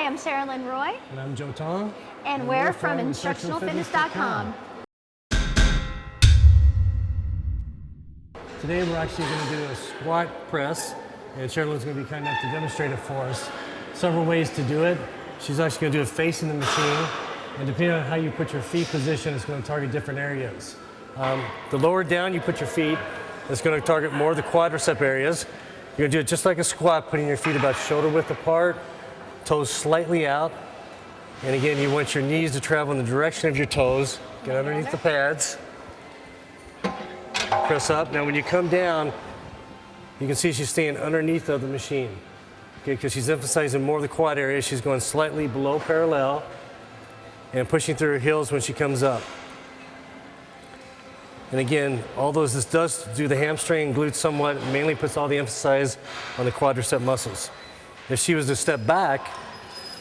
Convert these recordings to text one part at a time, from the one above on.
am Sarah Lynn Roy. And I'm Joe Tong. And we're from InstructionalFitness.com. Today we're actually going to do a squat press, and Sherilyn's going to be kind enough to demonstrate it for us. Several ways to do it. She's actually going to do it facing the machine, and depending on how you put your feet position, it's going to target different areas. The lower down you put your feet, it's going to target more of the quadricep areas. You're going to do it just like a squat, putting your feet about shoulder width apart, toes slightly out. And again, you want your knees to travel in the direction of your toes. Get underneath the pads. Press up. Now when you come down, you can see she's staying underneath of the machine. Okay, because she's emphasizing more of the quad area. She's going slightly below parallel and pushing through her heels when she comes up. And again, this does do the hamstring and glutes somewhat. It mainly puts all the emphasis on the quadricep muscles. If she was to step back,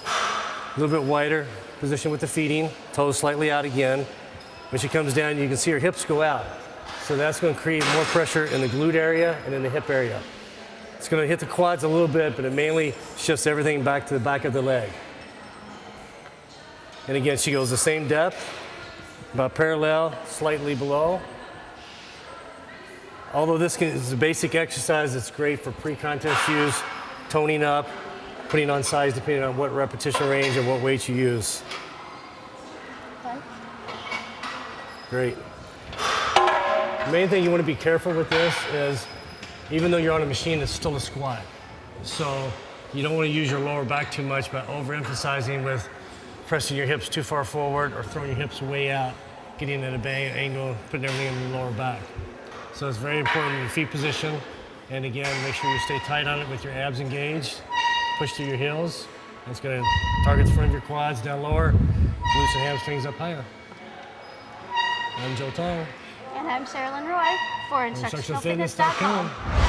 a little bit wider position with the feeding, toes slightly out again. When she comes down, you can see her hips go out. So that's going to create more pressure in the glute area and in the hip area. It's going to hit the quads a little bit, but it mainly shifts everything back to the back of the leg. And again, she goes the same depth, about parallel, slightly below. Although this is a basic exercise, it's great for pre-contest use, toning up, putting on size depending on what repetition range and what weight you use. Okay. Great. The main thing you want to be careful with this is, even though you're on a machine, it's still a squat. So you don't want to use your lower back too much by overemphasizing with pressing your hips too far forward or throwing your hips way out, getting at a bang angle, putting everything in your lower back. So it's very important in your feet position. And again, make sure you stay tight on it with your abs engaged. Push through your heels. It's going to target the front of your quads down lower, glutes and hamstrings up higher. I'm Joe Tong. And I'm Sarah Lynn Roy for InstructionalFitness.com.